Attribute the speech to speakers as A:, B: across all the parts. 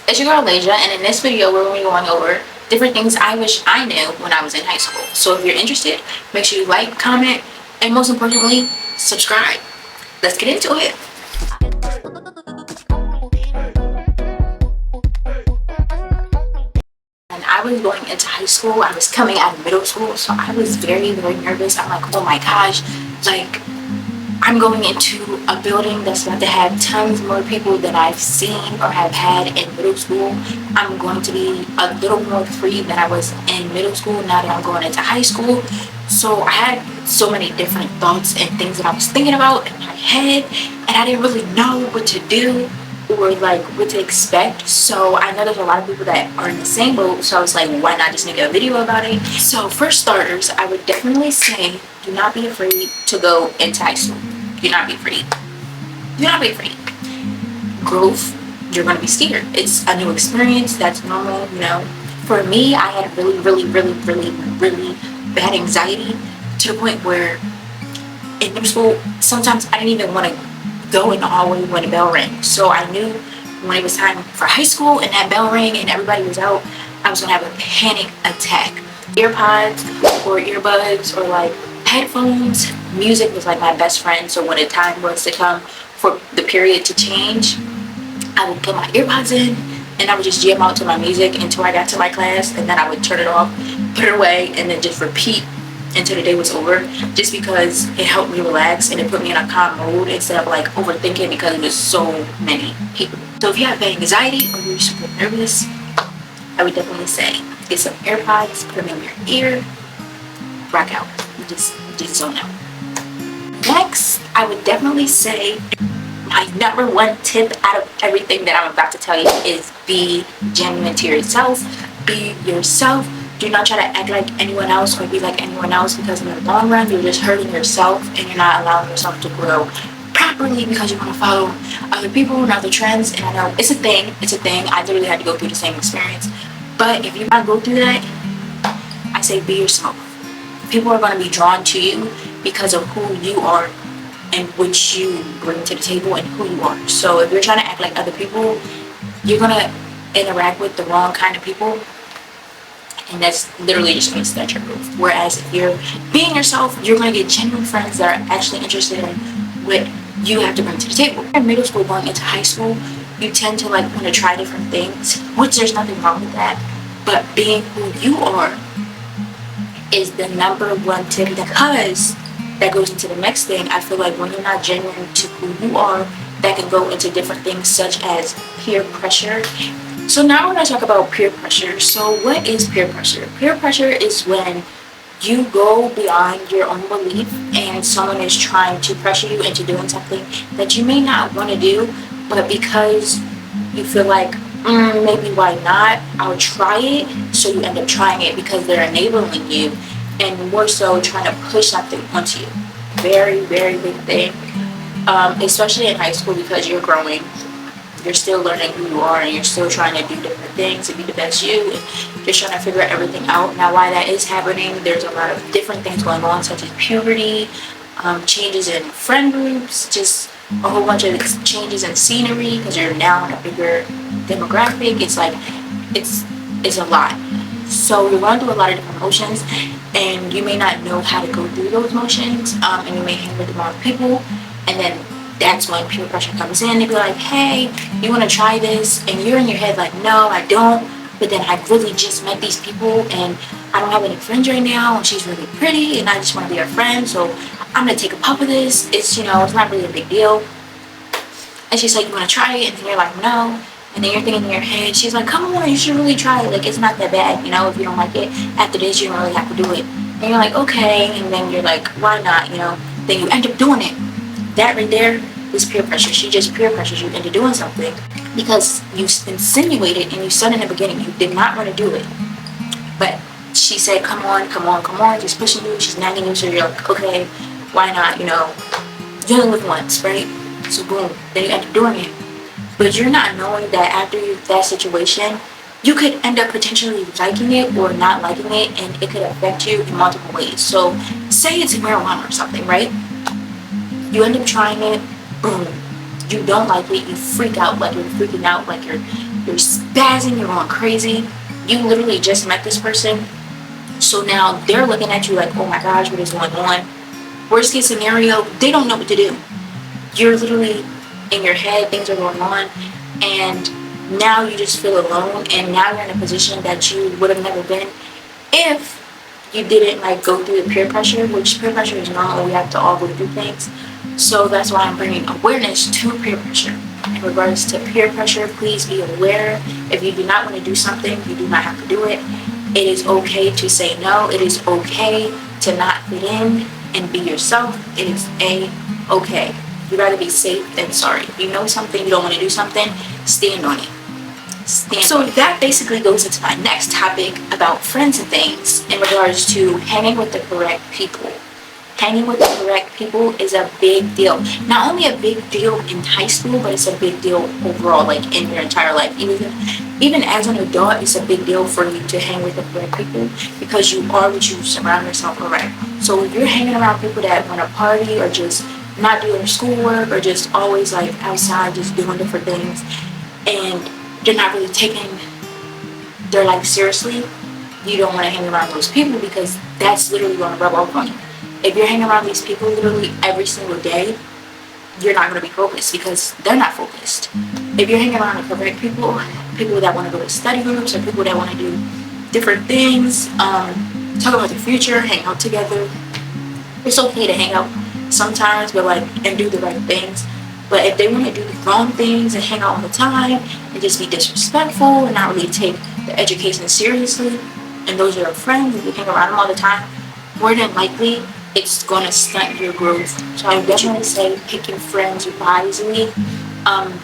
A: It's your girl Lasia, and in this video we're going to be going over different things I wish I knew when I was in high school. So if you're interested, make sure you like, comment, and most importantly, subscribe. Let's get into it. And I was going into high school. I was coming out of middle school, so I was very, very nervous. I'm like, oh my gosh, like I'm going into a building that's about to have tons more people than I've seen or have had in middle school. I'm going to be a little more free than I was in middle school now that I'm going into high school. So I had so many different thoughts and things that I was thinking about in my head, and I didn't really know what to do or like what to expect. So I know there's a lot of people that are in the same boat, so I was like, why not just make a video about it? So for starters, I would definitely say do not be afraid to go into high school. Do not be afraid. Do not be afraid. Growth, you're going to be scared. It's a new experience. That's normal, you know. For me, I had really bad anxiety to the point where in middle school, sometimes I didn't even want to go in the hallway when the bell rang. So I knew when it was time for high school and that bell rang and everybody was out, I was going to have a panic attack. AirPods or earbuds or like headphones, music was like my best friend. So when the time was to come for the period to change, I would put my earpods in and I would just jam out to my music until I got to my class, and then I would turn it off, put it away, and then just repeat until the day was over, just because it helped me relax and it put me in a calm mood instead of like overthinking because it was so many people. So if you have bad anxiety or you're super nervous, I would definitely say get some AirPods, put them in your ear, rock out. Just zone out. Next, I would definitely say my number one tip out of everything that I'm about to tell you is be genuine to yourself. Be yourself. Do not try to act like anyone else or be like anyone else, because in the long run, you're just hurting yourself and you're not allowing yourself to grow properly because you want to follow other people and other trends. And I know it's a thing. It's a thing. I literally had to go through the same experience. But if you want to go through that, I say be yourself. People are going to be drawn to you because of who you are and what you bring to the table and who you are. So if you're trying to act like other people, you're going to interact with the wrong kind of people, and that's literally just means that you're growth. Whereas if you're being yourself, you're going to get genuine friends that are actually interested in what you have to bring to the table. In middle school going into high school, you tend to like want to try different things, which there's nothing wrong with that. But being who you are is the number one tip, because that goes into the next thing. I feel like when you're not genuine to who you are, that can go into different things such as peer pressure. So now we're going to talk about peer pressure. So what is peer pressure? Peer pressure is when you go beyond your own belief and someone is trying to pressure you into doing something that you may not want to do, but because you feel like maybe why not, I'll try it. So you end up trying it because they're enabling you and more so trying to push something onto you. Very big thing, especially in high school, because you're growing, you're still learning who you are, and you're still trying to do different things to be the best you, and just trying to figure everything out. Now why that is happening, there's a lot of different things going on, such as puberty, changes in friend groups, just a whole bunch of changes in scenery because you're now in a bigger demographic. It's like it's a lot. So you're going through a lot of different emotions, and you may not know how to go through those emotions, and you may hang with the wrong people, and then that's when peer pressure comes in. They be like, hey, you want to try this? And you're in your head like, no, I don't. But then I really just met these people and I don't have any friends right now, and she's really pretty and I just want to be her friend, so I'm going to take a puff of this. It's, you know, it's not really a big deal. And she's like, you want to try it? And then you're like, no. And then you're thinking in your head, she's like, come on, you should really try it. Like, it's not that bad, you know, if you don't like it. After this, you don't really have to do it. And you're like, okay. And then you're like, why not, you know? Then you end up doing it. That right there is peer pressure. She just peer pressures you into doing something because you insinuated and you said in the beginning you did not want to do it. But she said, come on, just pushing you, she's nagging you, so you're like, okay, why not, you know, you only live once, right? So boom, then you end up doing it. But you're not knowing that after that situation, you could end up potentially liking it or not liking it, and it could affect you in multiple ways. So say it's marijuana or something, right? You end up trying it, boom, you don't like it, you freak out, like you're freaking out, like you're you're spazzing, you're going crazy. You literally just met this person. So now they're looking at you like, oh my gosh, what is going on? Worst case scenario, they don't know what to do. You're literally in your head, things are going on, and now you just feel alone, and now you're in a position that you would have never been if you didn't like go through the peer pressure, which peer pressure is normal. We have to all go through things. So that's why I'm bringing awareness to peer pressure. In regards to peer pressure, please be aware. If you do not want to do something, you do not have to do it. It is okay to say no. It is okay to not fit in and be yourself. It is okay. You'd rather be safe than sorry. If you know something, you don't want to do something, stand on it. So that basically goes into my next topic about friends and things in regards to hanging with the correct people. Hanging with the correct people is a big deal. Not only a big deal in high school, but it's a big deal overall, like in your entire life. Even as an adult, it's a big deal for you to hang with the correct people because you are what you surround yourself around. So if you're hanging around people that want to party or just not doing their schoolwork or just always like outside just doing different things and they're not really taking their life seriously, you don't want to hang around those people because that's literally going to rub off on you. If you're hanging around these people literally every single day, you're not going to be focused because they're not focused. If you're hanging around the correct people, people that want to go to study groups or people that want to do different things, talk about the future, hang out together. It's okay to hang out sometimes, but and do the right things. But if they want to do the wrong things and hang out all the time and just be disrespectful and not really take the education seriously, and those are your friends and you hang around them all the time, more than likely it's going to stunt your growth. So I definitely say pick your friends wisely.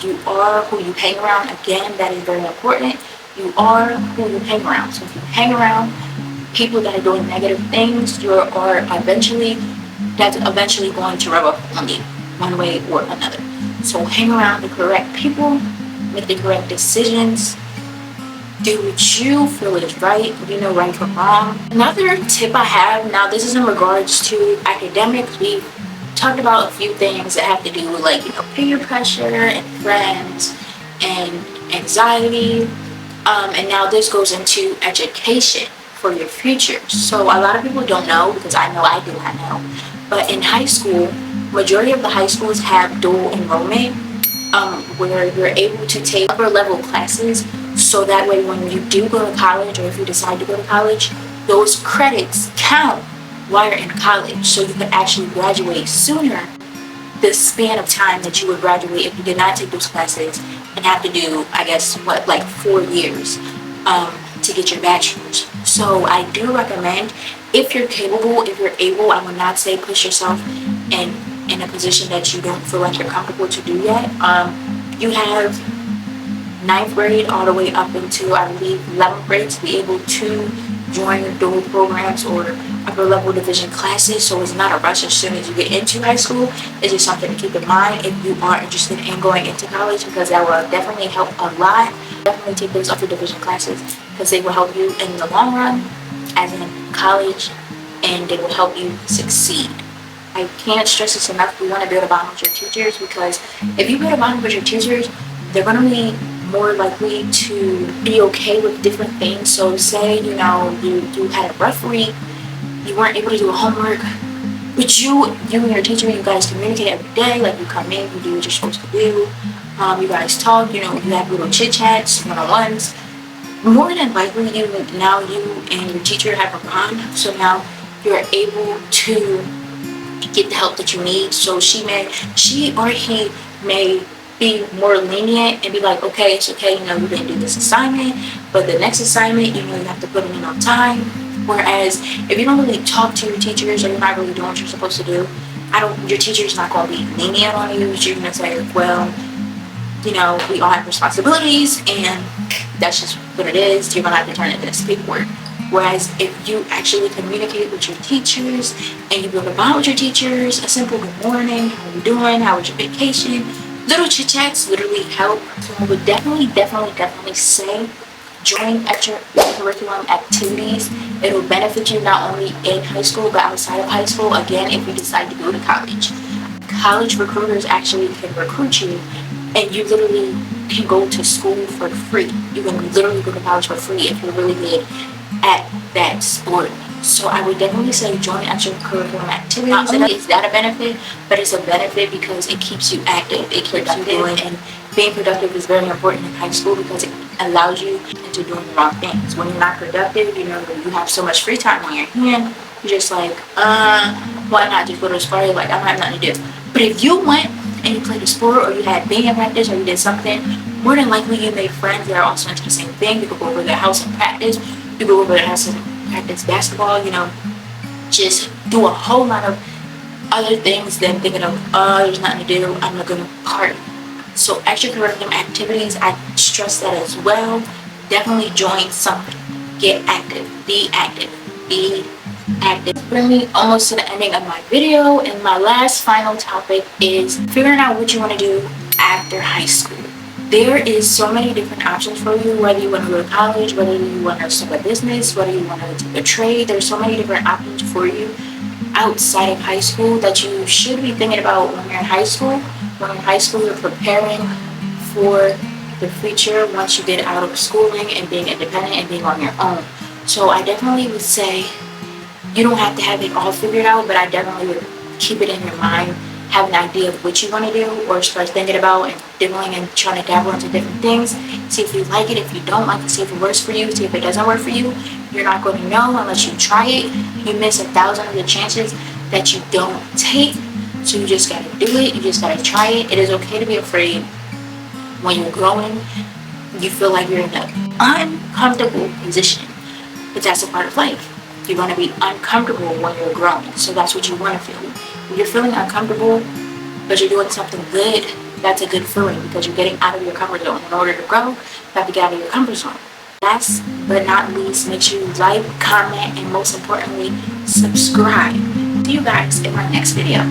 A: You are who you hang around. Again, that is very important. You are who you hang around. So if you hang around people that are doing negative things, that's eventually going to rub off on you one way or another. So hang around the correct people, make the correct decisions, do what you feel is right, you know right from wrong. Another tip I have, now this is in regards to academics. We've talked about a few things that have to do with peer pressure and friends and anxiety. And now this goes into education for your future. So a lot of people don't know, because I know I do not know, but in high school, majority of the high schools have dual enrollment, where you're able to take upper level classes, so that way when you do go to college, or if you decide to go to college, those credits count while you're in college, so you can actually graduate sooner. The span of time that you would graduate if you did not take those classes and have to do, 4 years to get your bachelor's. So I do recommend, if you're capable, if you're able, I would not say push yourself in a position that you don't feel like you're comfortable to do yet. You have 9th grade all the way up into, I believe, 11th grade to be able to join dual programs or upper level division classes. So it's not a rush as soon as you get into high school. It's just something to keep in mind if you are interested in going into college, because that will definitely help a lot. Definitely take those upper division classes because they will help you in the long run, as in college, and they will help you succeed. I can't stress this enough. We want to build a bond with your teachers, because if you build a bond with your teachers, they're going to be more likely to be okay with different things. So say, you had a rough week, you weren't able to do a homework, but you and your teacher, you guys communicate every day. You come in, you do what you're supposed to do. You guys talk, you have little chit chats, one-on-ones. More than likely, you and your teacher have a bond. So now you're able to get the help that you need. So she or he may be more lenient and be like, okay, it's okay, you didn't do this assignment, but the next assignment, you have to put it in on time. Whereas if you don't really talk to your teachers, or you're not really doing what you're supposed to do, your teacher's not going to be lenient on you. You're going to say, well, we all have responsibilities, and that's just what it is. You're going to have to turn it into this paperwork. Whereas if you actually communicate with your teachers and you build a bond with your teachers, a simple good morning, how are you doing, how was your vacation, little chit chats literally help. So I would definitely say join extracurricular activities. It will benefit you not only in high school but outside of high school. Again, if you decide to go to college, college recruiters actually can recruit you, and you literally can go to school for free. You can literally go to college for free if you're really good at that sport. So I would definitely say join extracurricular activities. Not only is that a benefit, but it's a benefit because it keeps you active, it keeps you doing, and being productive is very important in high school because it allows you into doing the wrong things. When you're not productive, you know, you have so much free time on your hand, you're just like, why not just go to the sport? You're like, I don't have nothing to do. But if you went and you played a sport, or you had band practice, or you did something, more than likely you made friends that are also into the same thing. You could go over to their house and practice. You go over to their house and practice basketball, you know, just do a whole lot of other things than thinking of, there's nothing to do, I'm not gonna party. So extracurricular activities, I stress that as well. Definitely join something. Get active. Be active. Be active. Bring me almost to the ending of my video, and my last final topic is figuring out what you want to do after high school. There is so many different options for you, whether you want to go to college, whether you want to start a business, whether you want to take a trade. There's so many different options for you outside of high school that you should be thinking about when you're in high school. When you're in high school, you're preparing for the future once you get out of schooling and being independent and being on your own. So I definitely would say you don't have to have it all figured out, but I definitely would keep it in your mind, have an idea of what you want to do, or start thinking about and dibbling and trying to dabble into different things. See if you like it, if you don't like it, see if it works for you, see if it doesn't work for you. You're not going to know unless you try it. You miss 1,000 of the chances that you don't take. So you just gotta do it, you just gotta try it. It is okay to be afraid when you're growing. You feel like you're in an uncomfortable position, but that's a part of life. You're going to be uncomfortable when you're growing, so that's what you want to feel. When you're feeling uncomfortable, but you're doing something good, that's a good feeling because you're getting out of your comfort zone. In order to grow, you have to get out of your comfort zone. Last but not least, make sure you like, comment, and most importantly, subscribe. See you guys in my next video.